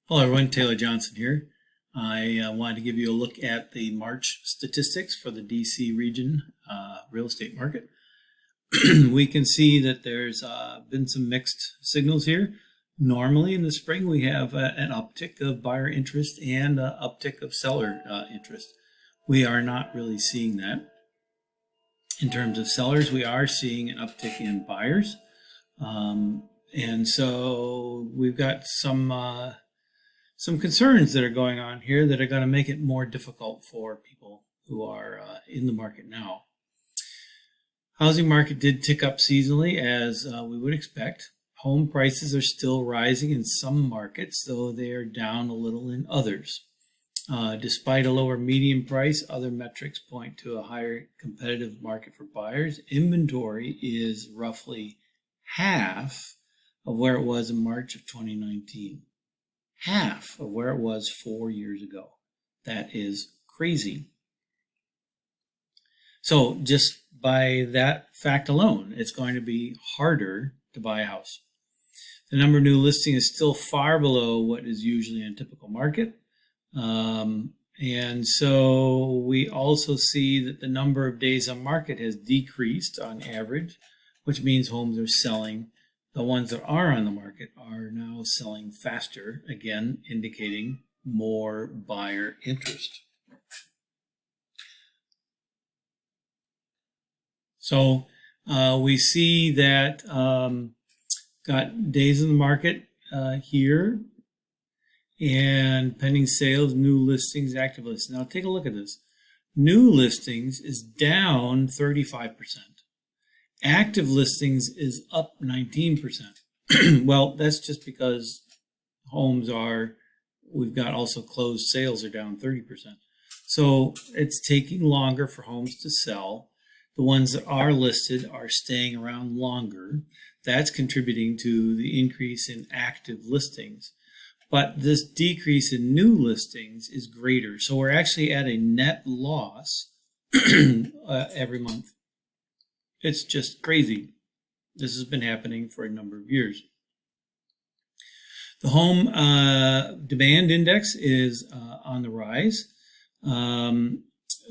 Hello everyone, Taylor Johnson here. I wanted to give you a look at the March statistics for the DC region real estate market. We can see that there's been some mixed signals here. Normally in the spring we have an uptick of buyer interest and an uptick of seller interest. We are not really seeing that. In terms of sellers, we are seeing an uptick in buyers. And so we've got some concerns that are going on here that are going to make it more difficult for people who are in the market now. Housing market did tick up seasonally as we would expect. Home prices are still rising in some markets, though they are down a little in others. Despite a lower median price, other metrics point to a higher competitive market for buyers. Inventory is roughly half of where it was in March of 2019. Half of where it was 4 years ago. That is crazy. So just by that fact alone, it's going to be harder to buy a house. The number of new listings is still far below what is usually in a typical market. And so we also see that the number of days on market has decreased on average, which means homes are selling. The ones that are on the market are now selling faster, again, indicating more buyer interest. So we see that got days in the market here, and pending sales, new listings, active listings. Now take a look at this. New listings is down 35%. Active listings is up 19%. Well, that's just because we've got also closed sales are down 30%. So it's taking longer for homes to sell. The ones that are listed are staying around longer. That's contributing to the increase in active listings. But this decrease in new listings is greater. So we're actually at a net loss every month. It's just crazy. This has been happening for a number of years. The home demand index is on the rise.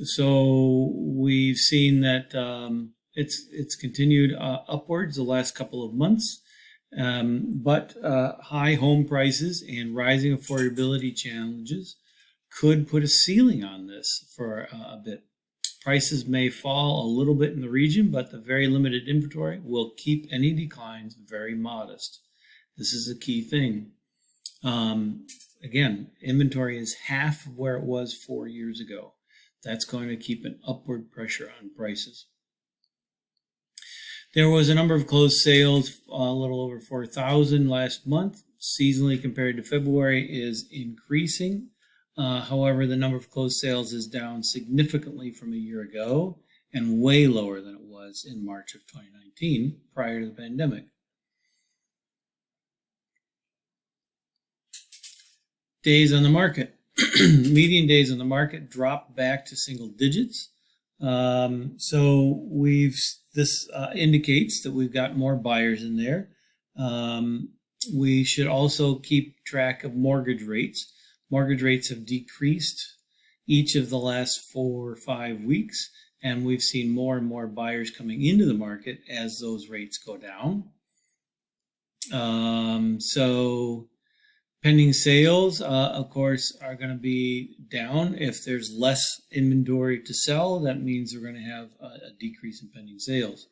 So we've seen that it's continued upwards the last couple of months. But high home prices and rising affordability challenges could put a ceiling on this for a bit. Prices may fall a little bit in the region, but the very limited inventory will keep any declines very modest. This is a key thing. Again, inventory is half of where it was 4 years ago. That's going to keep an upward pressure on prices. There was a number of closed sales, a little over 4,000 last month. Seasonally compared to February is increasing. However, the number of closed sales is down significantly from a year ago and way lower than it was in March of 2019 prior to the pandemic. Days on the market. Median days on the market dropped back to single digits. So this indicates that we've got more buyers in there. We should also keep track of mortgage rates. Mortgage rates have decreased each of the last 4 or 5 weeks, and we've seen more and more buyers coming into the market as those rates go down. So pending sales, of course, are going to be down. If there's less inventory to sell, that means we're going to have a decrease in pending sales.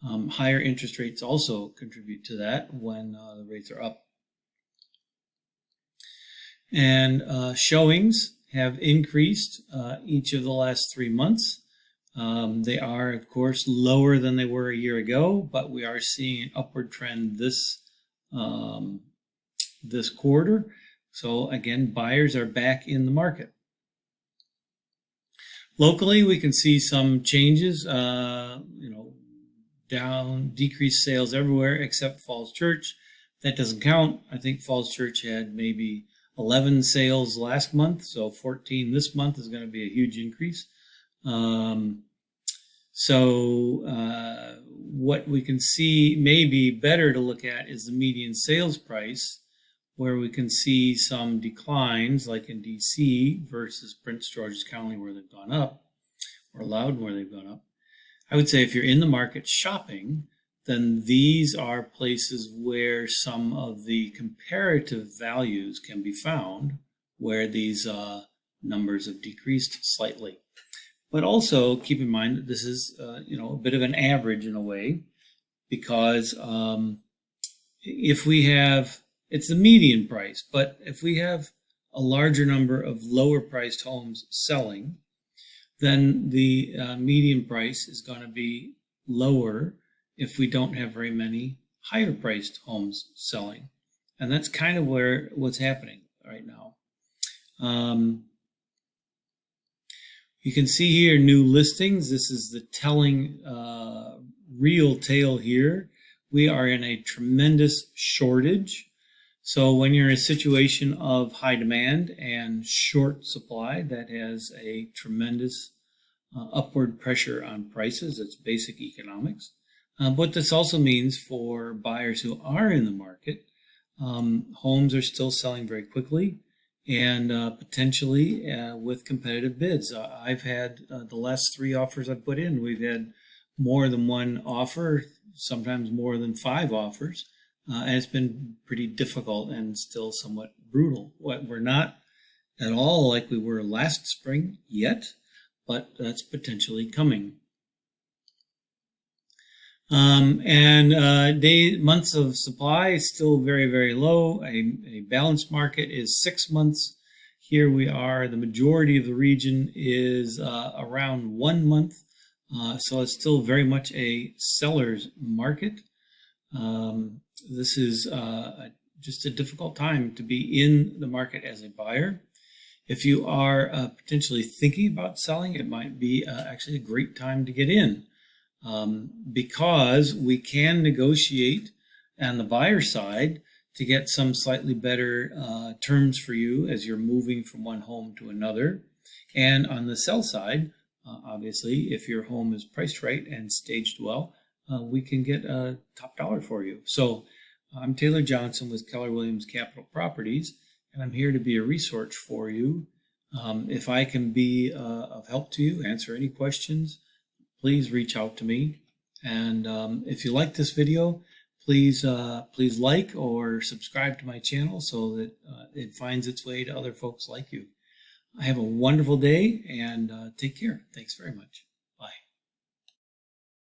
Higher interest rates also contribute to that when the rates are up. And showings have increased each of the last 3 months. They are, of course, lower than they were a year ago, but we are seeing an upward trend this quarter. So again, buyers are back in the market. Locally, we can see some changes, decreased sales everywhere except Falls Church. That doesn't count. I think Falls Church had maybe 11 sales last month, so 14 this month is going to be a huge increase. What we can see may be better to look at is the median sales price, where we can see some declines, like in DC versus Prince George's County, where they've gone up, or Loudoun, where they've gone up. I would say if you're in the market shopping, then these are places where some of the comparative values can be found, where these numbers have decreased slightly. But also keep in mind that this is a bit of an average in a way, because if we have, it's the median price, but if we have a larger number of lower priced homes selling, then the median price is going to be lower if we don't have very many higher priced homes selling. And that's kind of what's happening right now. You can see here new listings. This is the telling real tale here. We are in a tremendous shortage. So when you're in a situation of high demand and short supply, that has a tremendous upward pressure on prices. It's basic economics. What this also means for buyers who are in the market, homes are still selling very quickly and potentially with competitive bids. I've had the last 3 offers I've put in, we've had more than one offer, sometimes more than 5 offers. And it's been pretty difficult and still somewhat brutal. We're not at all like we were last spring yet, but that's potentially coming. Months of supply is still very, very low. A balanced market is 6 months. Here we are, the majority of the region is around 1 month. So it's still very much a seller's market. This is just a difficult time to be in the market as a buyer. If you are potentially thinking about selling, it might be actually a great time to get in, because we can negotiate on the buyer side to get some slightly better terms for you as you're moving from one home to another. And on the sell side, obviously, if your home is priced right and staged well, we can get a top dollar for you. So I'm Taylor Johnson with Keller Williams Capital Properties, and I'm here to be a resource for you. If I can be of help to you, answer any questions, please reach out to me. And if you like this video, please like or subscribe to my channel so that it finds its way to other folks like you. Have a wonderful day and take care. Thanks very much.